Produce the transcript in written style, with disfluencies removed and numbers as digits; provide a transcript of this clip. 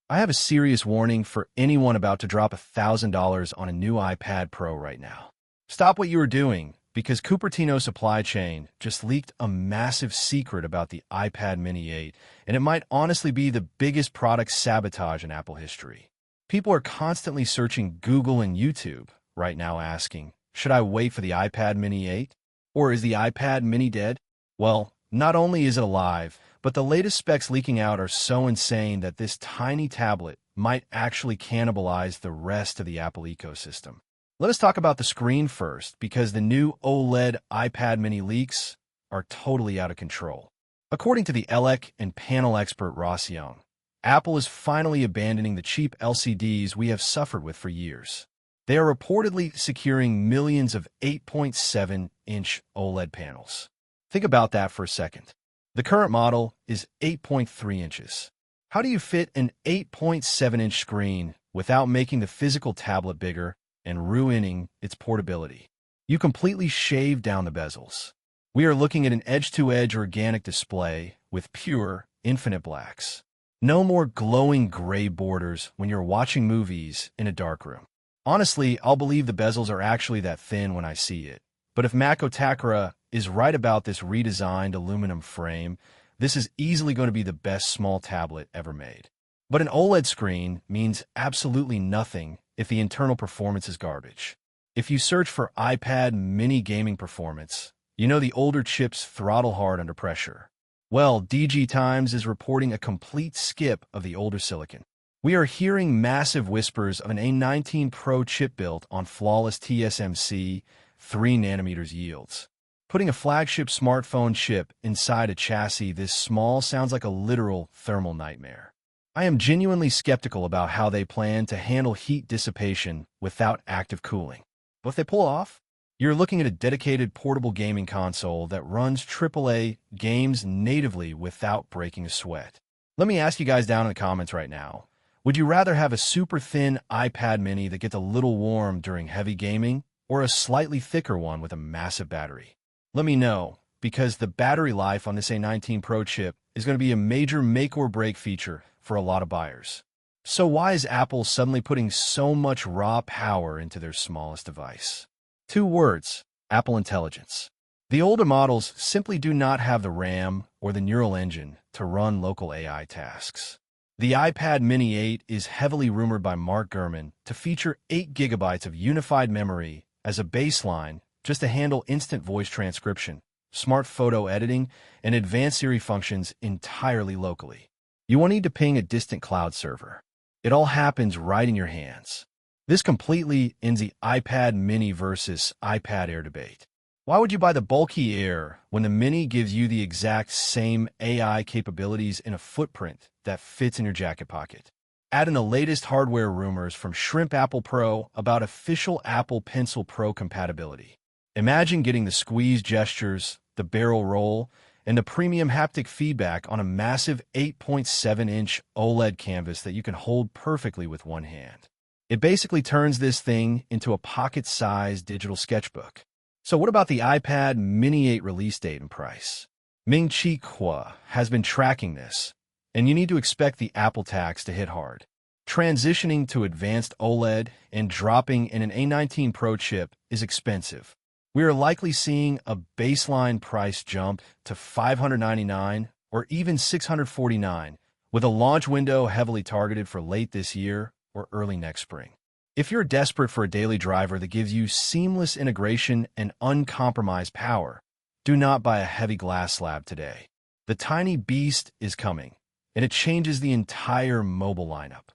I have a serious warning for anyone about to drop $1,000 on a new iPad Pro right now. Stop what you are doing, because Cupertino Supply Chain just leaked a massive secret about the iPad Mini 8, and it might honestly be the biggest product sabotage in Apple history. People are constantly searching Google and YouTube right now asking, should I wait for the iPad Mini 8? Or is the iPad Mini dead? Well, not only is it alive, but the latest specs leaking out are so insane that this tiny tablet might actually cannibalize the rest of the Apple ecosystem. Let us talk about the screen first, because the new OLED iPad Mini leaks are totally out of control. According to the ELEC and panel expert Ross Young, Apple is finally abandoning the cheap LCDs we have suffered with for years. They are reportedly securing millions of 8.7-inch OLED panels. Think about that for a second. The current model is 8.3 inches. How do you fit an 8.7-inch screen without making the physical tablet bigger and ruining its portability? You completely shave down the bezels. We are looking at an edge-to-edge organic display with pure, infinite blacks. No more glowing gray borders when you're watching movies in a dark room. Honestly, I'll believe the bezels are actually that thin when I see it. But if Mac Otakara is right about this redesigned aluminum frame, this is easily going to be the best small tablet ever made. But an OLED screen means absolutely nothing if the internal performance is garbage. If you search for iPad mini gaming performance, you know the older chips throttle hard under pressure. Well, DG Times is reporting a complete skip of the older silicon. We are hearing massive whispers of an A19 Pro chip built on flawless TSMC 3nm yields. Putting a flagship smartphone chip inside a chassis this small sounds like a literal thermal nightmare. I am genuinely skeptical about how they plan to handle heat dissipation without active cooling. But if they pull off, you're looking at a dedicated portable gaming console that runs AAA games natively without breaking a sweat. Let me ask you guys down in the comments right now. Would you rather have a super thin iPad mini that gets a little warm during heavy gaming, or a slightly thicker one with a massive battery? Let me know, because the battery life on this A19 Pro chip is going to be a major make or break feature for a lot of buyers. So why is Apple suddenly putting so much raw power into their smallest device? 2 words: Apple Intelligence. The older models simply do not have the RAM or the neural engine to run local AI tasks. The iPad Mini 8 is heavily rumored by Mark Gurman to feature 8 GB of unified memory as a baseline just to handle instant voice transcription, smart photo editing, and advanced Siri functions entirely locally. You won't need to ping a distant cloud server. It all happens right in your hands. This completely ends the iPad Mini versus iPad Air debate. Why would you buy the bulky Air when the Mini gives you the exact same AI capabilities in a footprint that fits in your jacket pocket? Add in the latest hardware rumors from Shrimp Apple Pro about official Apple Pencil Pro compatibility. Imagine getting the squeeze gestures, the barrel roll, and the premium haptic feedback on a massive 8.7-inch OLED canvas that you can hold perfectly with one hand. It basically turns this thing into a pocket-sized digital sketchbook. So what about the iPad Mini 8 release date and price? Ming-Chi Kuo has been tracking this, and you need to expect the Apple tax to hit hard. Transitioning to advanced OLED and dropping in an A19 Pro chip is expensive. We are likely seeing a baseline price jump to $599 or even $649, with a launch window heavily targeted for late this year or early next spring. If you're desperate for a daily driver that gives you seamless integration and uncompromised power, do not buy a heavy glass slab today. The tiny beast is coming, and it changes the entire mobile lineup.